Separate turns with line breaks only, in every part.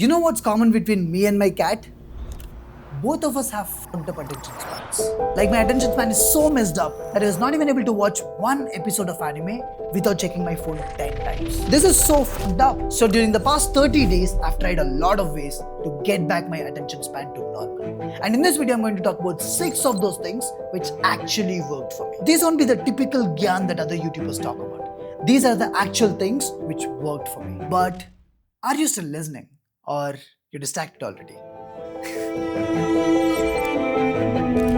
You know what's common between me and my cat? Both of us have fucked up attention spans. Like, my attention span is so messed up that I was not even able to watch one episode of anime without checking my phone 10 times. This is so fucked up. So during the past 30 days, I've tried a lot of ways to get back my attention span to normal. And in this video, I'm going to talk about 6 of those things which actually worked for me. These won't be the typical gyaan that other YouTubers talk about. These are the actual things which worked for me. But are you still listening? Or you're distracted already?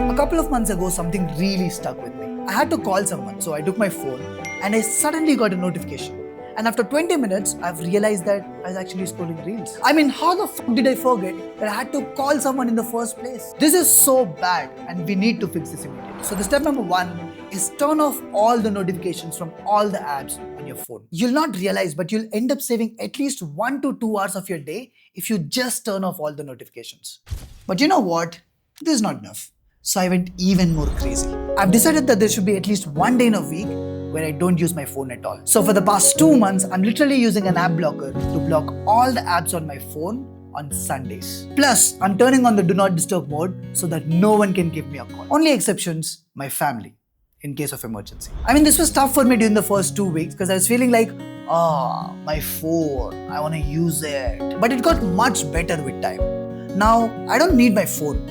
A couple of months ago, something really stuck with me. I had to call someone, so I took my phone and I suddenly got a notification. And after 20 minutes, I've realized that I was actually scrolling reels. I mean, how the fuck did I forget that I had to call someone in the first place? This is so bad and we need to fix this immediately. So the step number 1 is turn off all the notifications from all the apps on your phone. You'll not realize, but you'll end up saving at least 1 to 2 hours of your day if you just turn off all the notifications. But you know what? This is not enough. So I went even more crazy. I've decided that there should be at least one day in a week where I don't use my phone at all. So for the past 2 months, I'm literally using an app blocker to block all the apps on my phone on Sundays. Plus, I'm turning on the do not disturb mode so that no one can give me a call. Only exceptions, my family, in case of emergency. I mean, this was tough for me during the first 2 weeks because I was feeling like, my phone, I want to use it. But it got much better with time. Now, I don't need my phone.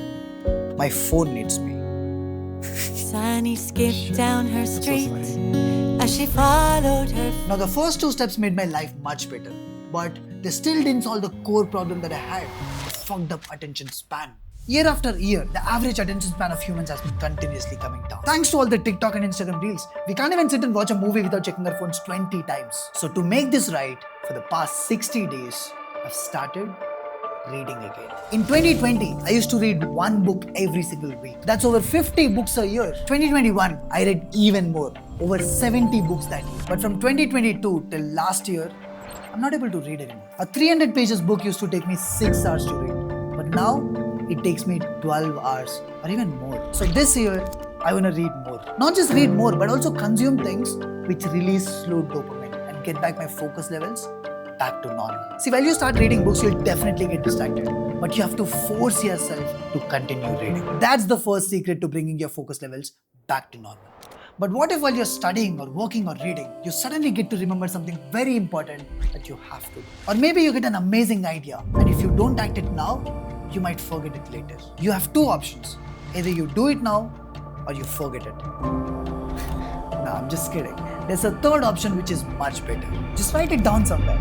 My phone needs me.
Sunny skipped down her street as she followed her.
Now, the first 2 steps made my life much better, but they still didn't solve the core problem that I had, the fucked up attention span. Year after year, the average attention span of humans has been continuously coming down. Thanks to all the TikTok and Instagram reels, we can't even sit and watch a movie without checking our phones 20 times. So to make this right, for the past 60 days, I've started reading again. In 2020, I used to read 1 book every single week. That's over 50 books a year. 2021, I read even more, over 70 books that year. But from 2022 till last year, I'm not able to read anymore. A 300 pages book used to take me 6 hours to read. But now, it takes me 12 hours or even more. So this year, I want to read more. Not just read more, but also consume things which release slow dopamine and get back my focus levels back to normal. See, while you start reading books, you'll definitely get distracted. But you have to force yourself to continue reading. That's the first secret to bringing your focus levels back to normal. But what if while you're studying or working or reading, you suddenly get to remember something very important that you have to do? Or maybe you get an amazing idea, and if you don't act it now, you might forget it later. You have 2 options. Either you do it now or you forget it. No, I'm just kidding. There's a third option which is much better. Just write it down somewhere.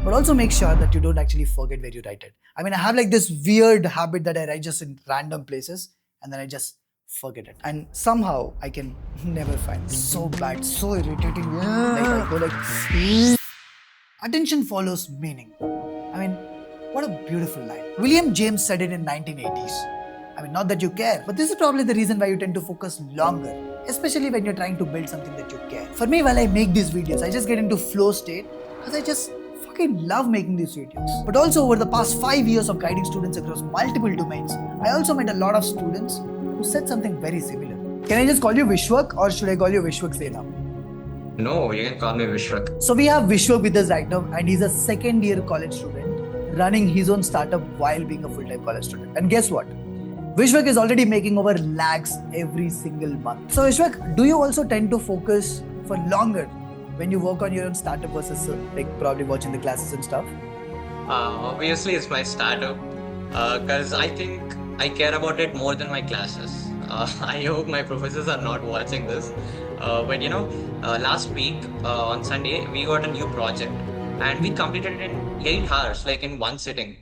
But also make sure that you don't actually forget where you write it. I mean, I have like this weird habit that I write just in random places and then I just forget it. And somehow I can never find it. So bad, so irritating. Like I go like... Attention follows meaning. I mean, what a beautiful line. William James said it in 1980s. I mean, not that you care, but this is probably the reason why you tend to focus longer, especially when you're trying to build something that you care. For me, while I make these videos, I just get into flow state because I just fucking love making these videos. But also over the past 5 years of guiding students across multiple domains, I also met a lot of students who said something very similar. Can I just call you Vishwak or should I call you Vishwak Sena?
No, you can call me Vishwak.
So we have Vishwak with us right now and he's a second year college student running his own startup while being a full-time college student. And guess what? Vishwak is already making over lakhs every single month. So Vishwak, do you also tend to focus for longer when you work on your own startup versus like probably watching the classes and stuff?
Obviously, it's my startup because I think I care about it more than my classes. I hope my professors are not watching this. But you know, last week on Sunday, we got a new project and we completed it in 8 hours, like in one sitting.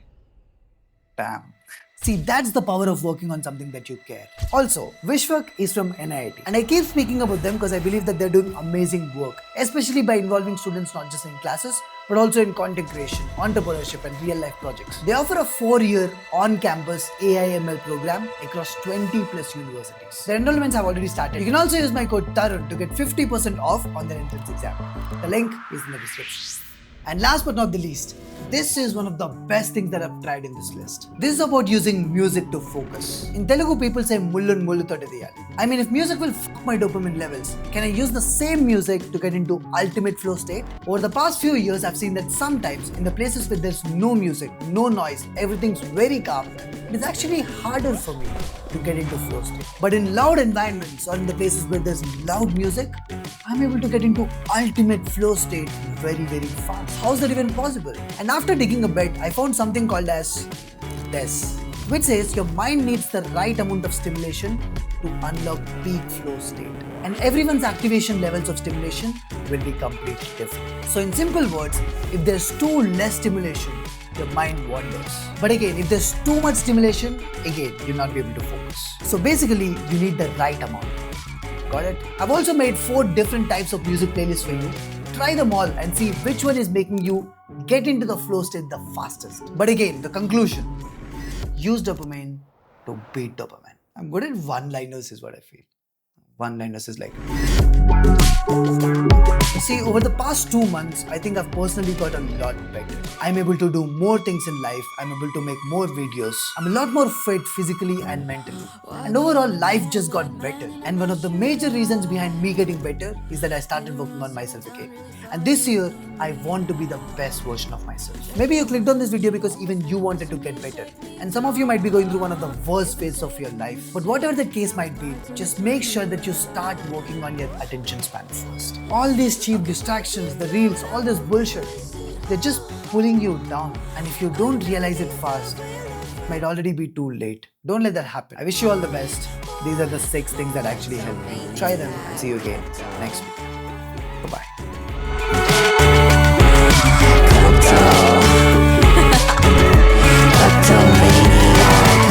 Damn. See, that's the power of working on something that you care. Also, Vishwak is from NIT. And I keep speaking about them because I believe that they're doing amazing work, especially by involving students not just in classes, but also in content creation, entrepreneurship, and real-life projects. They offer a 4-year on-campus AI/ML program across 20 plus universities. The enrollments have already started. You can also use my code THARUN to get 50% off on their entrance exam. The link is in the description. And last but not the least, this is one of the best things that I've tried in this list. This is about using music to focus. In Telugu, people say mullun mullu toti diyali. I mean, if music will fuck my dopamine levels, can I use the same music to get into ultimate flow state? Over the past few years, I've seen that sometimes in the places where there's no music, no noise, everything's very calm, it is actually harder for me to get into flow state. But in loud environments or in the places where there's loud music, I'm able to get into ultimate flow state very, very fast. How is that even possible? And after digging a bit, I found something called as this, which says your mind needs the right amount of stimulation to unlock peak flow state. And everyone's activation levels of stimulation will be completely different. So in simple words, if there's too less stimulation, your mind wanders. But again, if there's too much stimulation, again, you'll not be able to focus. So basically, you need the right amount. Got it? I've also made 4 different types of music playlists for you. Try them all and see which one is making you get into the flow state the fastest. But again, the conclusion, use dopamine to beat dopamine. I'm good at one-liners is what I feel. One-liners is like... See, over the past 2 months, I think I've personally got a lot better. I'm able to do more things in life. I'm able to make more videos. I'm a lot more fit physically and mentally. And overall, life just got better. And one of the major reasons behind me getting better is that I started working on myself again. And this year, I want to be the best version of myself. Maybe you clicked on this video because even you wanted to get better. And some of you might be going through one of the worst phases of your life. But whatever the case might be, just make sure that you start working on your attention span first. All these cheap distractions, the reels, all this bullshit, they're just pulling you down. And if you don't realize it fast, it might already be too late. Don't let that happen. I wish you all the best. These are the 6 things that actually help me. Try them and see you again next week. Bye-bye.